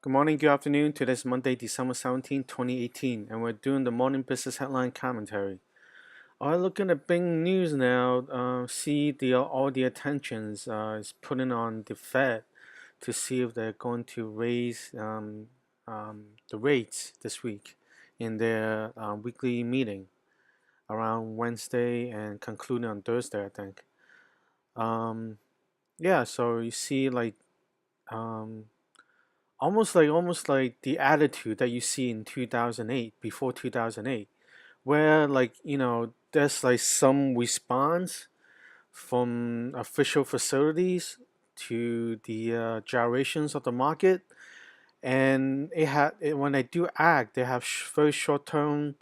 Good morning, good afternoon. Today's Monday, December 17, 2018, and we're doing the morning business headline commentary. I look at the big news now, see all the attentions is putting on the Fed to see if they're going to raise the rates this week in their weekly meeting around Wednesday and concluding on Thursday, I think. Um, yeah, so you see um, almost like the attitude that you see in 2008, before 2008, where there's like some response from official facilities to the gyrations of the market, and when they do act, they have very short-term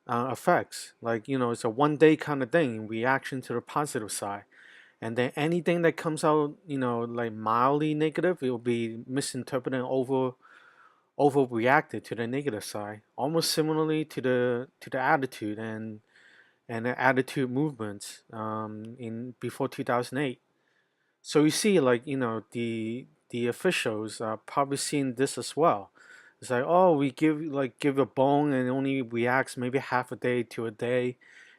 effects. It's a one-day kind of thing in reaction to the positive side, and then anything that comes out, like mildly negative, it will be misinterpreted and overreacted to the negative side, almost similarly to the attitude and the attitude movements in before 2008. So you see, the officials are probably seeing this as well. It's like, oh, we give a bone and it only reacts maybe half a day to a day,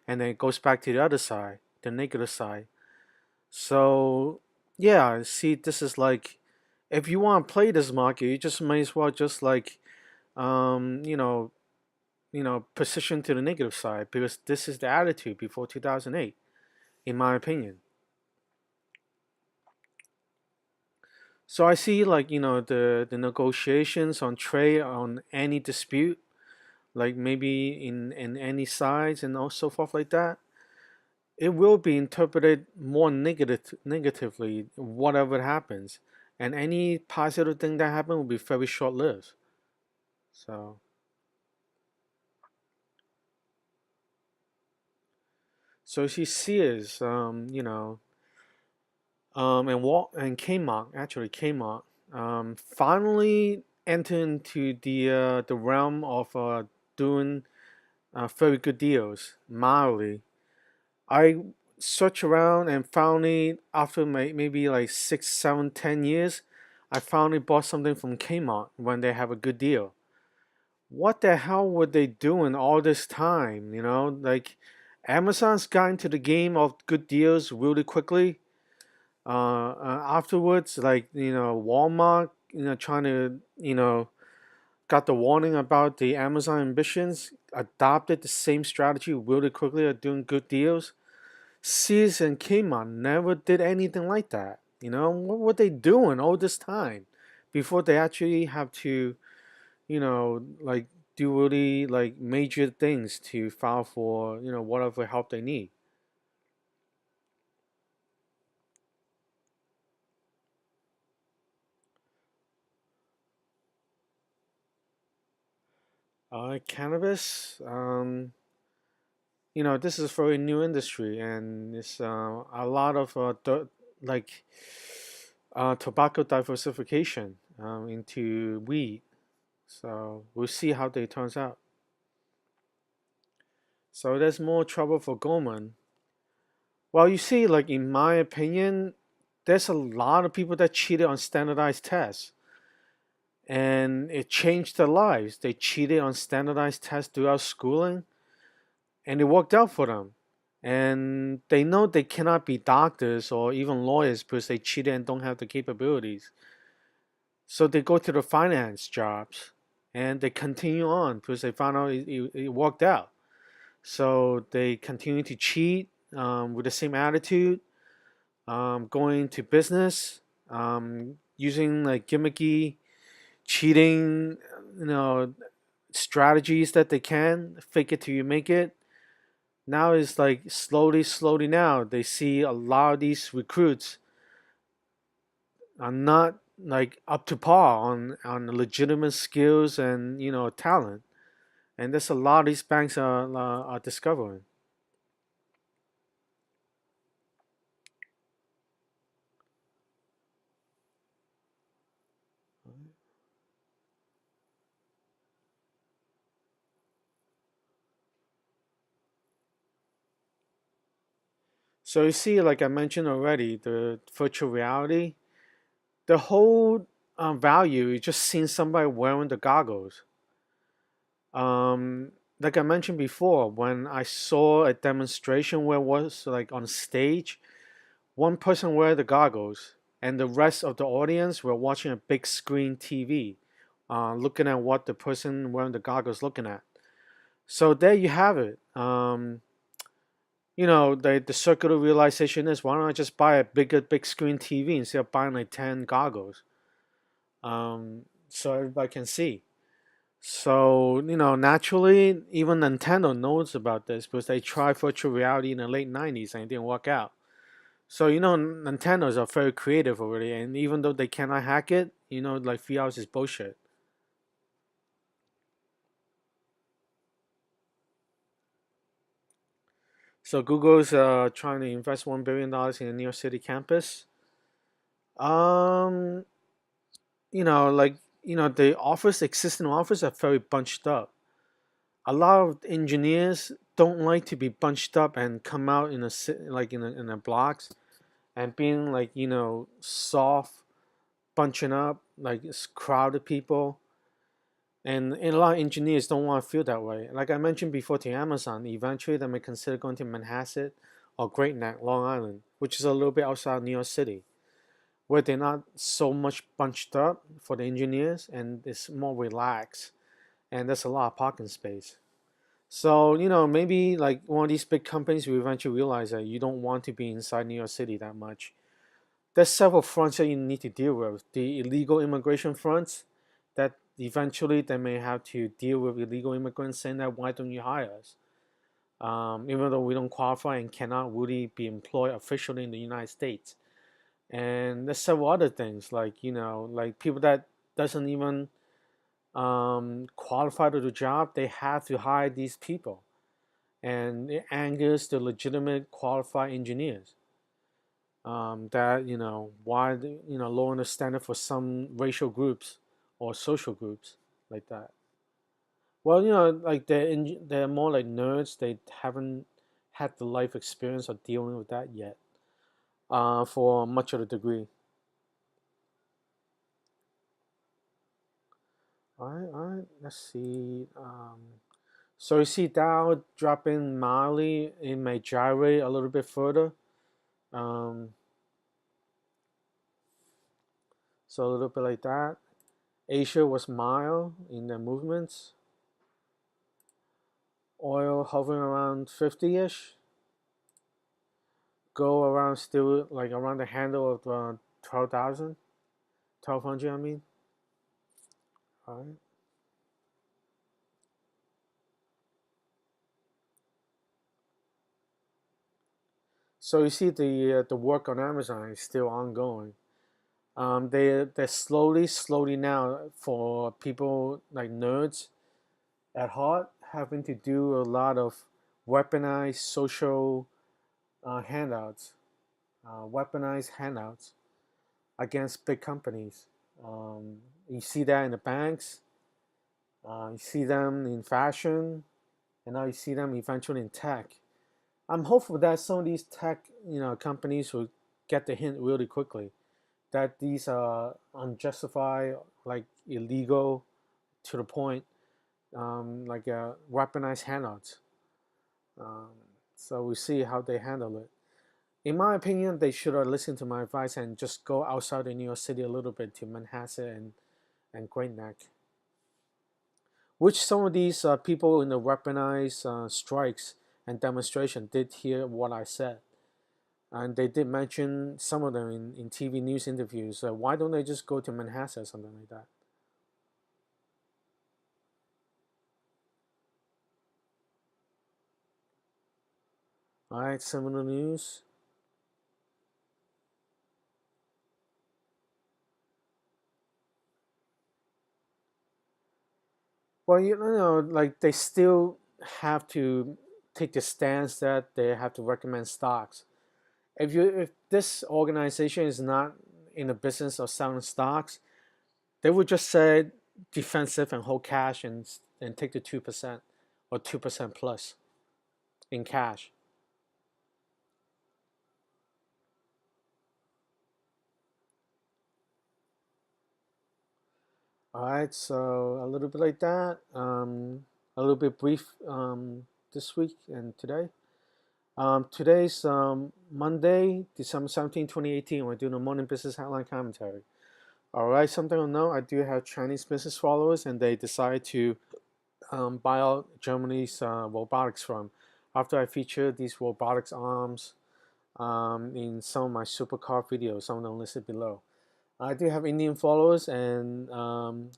and then it goes back to the other side, the negative side. So yeah, see, this is like, if you want to play this market, you just might as well just um, you know, position to the negative side, because this is the attitude before 2008, in my opinion. So I see, the negotiations on trade on any dispute, like maybe in any sides and so forth like that. It will be interpreted more negatively whatever happens, and any positive thing that happens will be very short lived. So you see Sears, and Kmart, actually Kmart, finally enter into the realm of doing very good deals mildly. I searched around and finally, after maybe like 6, 7, 10 years, I finally bought something from Kmart when they have a good deal. What the hell were they doing all this time? Like, Amazon's got into the game of good deals really quickly. Afterwards, Walmart, trying to, got the warning about the Amazon ambitions, adopted the same strategy really quickly of doing good deals. Sears and Kmart never did anything like that. What were they doing all this time before they actually have to, like, do really like major things to file for, whatever help they need? Cannabis, this is for a new industry, and it's a lot of like tobacco diversification into weed. So we'll see how they turns out. So there's more trouble for Goldman. Well, you see, like, in my opinion, there's a lot of people that cheated on standardized tests, and it changed their lives. They cheated on standardized tests throughout schooling, and it worked out for them. And they know they cannot be doctors or even lawyers because they cheated and don't have the capabilities. So they go to the finance jobs and they continue on because they found out it worked out. So they continue to cheat with the same attitude, going to business, using like gimmicky cheating, strategies that they can fake it till you make it. Now it's like slowly now they see a lot of these recruits are not like up to par on legitimate skills and talent, and there's a lot of these banks are discovering. So you see, like I mentioned already, the virtual reality, the whole value is just seeing somebody wearing the goggles. Like I mentioned before, when I saw a demonstration where it was like on stage, one person wear the goggles, and the rest of the audience were watching a big screen TV, looking at what the person wearing the goggles looking at. So there you have it. The circular realization is, why don't I just buy a big screen TV instead of buying like 10 goggles, so everybody can see. So, naturally, even Nintendo knows about this because they tried virtual reality in the late 90s and it didn't work out. So, Nintendos are very creative already, and even though they cannot hack it, like VR is bullshit. So, Google's trying to invest $1 billion in the New York City campus. Um, the existing office are very bunched up. A lot of engineers don't like to be bunched up and come out in a blocks and being like soft, bunching up like it's crowded people. And a lot of engineers don't want to feel that way. Like I mentioned before to Amazon, eventually they may consider going to Manhasset or Great Neck, Long Island, which is a little bit outside New York City, where they're not so much bunched up for the engineers and it's more relaxed, and there's a lot of parking space. So, maybe like one of these big companies will eventually realize that you don't want to be inside New York City that much. There's several fronts that you need to deal with. The illegal immigration fronts, that eventually they may have to deal with illegal immigrants saying that, why don't you hire us? Even though we don't qualify and cannot really be employed officially in the United States. And there's several other things like, like people that doesn't even qualify to the job, they have to hire these people. And it angers the legitimate qualified engineers, that why lowering the standard for some racial groups or social groups like that. Well, like they're more like nerds. They haven't had the life experience of dealing with that yet, for much of the degree. All right, let's see. So you see Dow dropping mildly, it may gyrate a little bit further. um, so a little bit like that. Asia was mild in their movements. Oil hovering around 50-ish. Go around still like around the handle of 12,000, 1,200. I mean. All right. So you see the work on Amazon is still ongoing. They're slowly now, for people like nerds at heart, having to do a lot of weaponized social handouts, weaponized handouts against big companies. You see that in the banks. You see them in fashion, and now you see them eventually in tech. I'm hopeful that some of these tech, companies will get the hint really quickly that these are unjustified, like illegal to the point, like weaponized handouts. Um, so we see how they handle it. In my opinion, they should have listened to my advice and just go outside of New York City a little bit to Manhasset and Great Neck, which some of these people in the weaponized strikes and demonstration did hear what I said. And they did mention some of them in TV news interviews. Why don't they just go to Manhasset or something like that? All right, similar news. Well, like they still have to take the stance that they have to recommend stocks. If this organization is not in the business of selling stocks, they would just say defensive and hold cash and take the 2% or 2% plus in cash. All right, so a little bit like that. A little bit brief this week and today. Today's Monday, December 17, 2018. We're doing a morning business headline commentary. All right, something to know, I do have Chinese business followers, and they decide to buy out Germany's robotics firm. After I featured these robotics arms in some of my supercar videos, some of them listed below. I do have Indian followers, and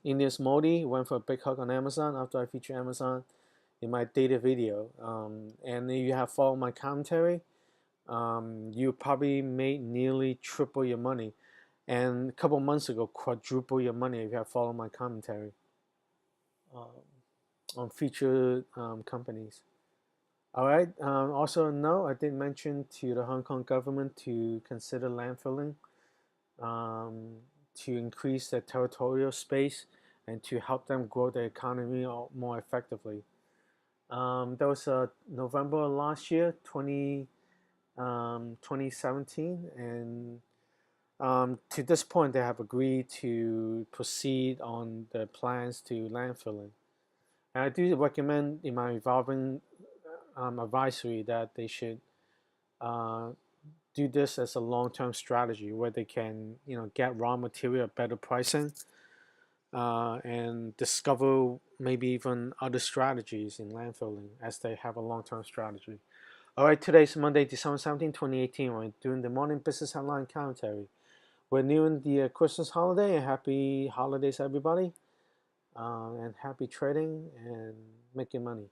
India's Modi went for a big hug on Amazon after I featured Amazon in my data video. And if you have followed my commentary, you probably made nearly triple your money, and a couple months ago quadruple your money if you have followed my commentary um, on featured companies. All right. Also, no, I did mention to the Hong Kong government to consider landfilling um, to increase their territorial space and to help them grow their economy more effectively. That was November last year, 2017, and to this point, they have agreed to proceed on the plans to landfilling. And I do recommend in my evolving advisory that they should uh, do this as a long-term strategy where they can, get raw material at better pricing and discover maybe even other strategies in landfilling as they have a long-term strategy. All right, today's Monday, December 17, 2018. We're doing the morning business headline commentary. We're nearing the Christmas holiday, and happy holidays, everybody, and happy trading and making money.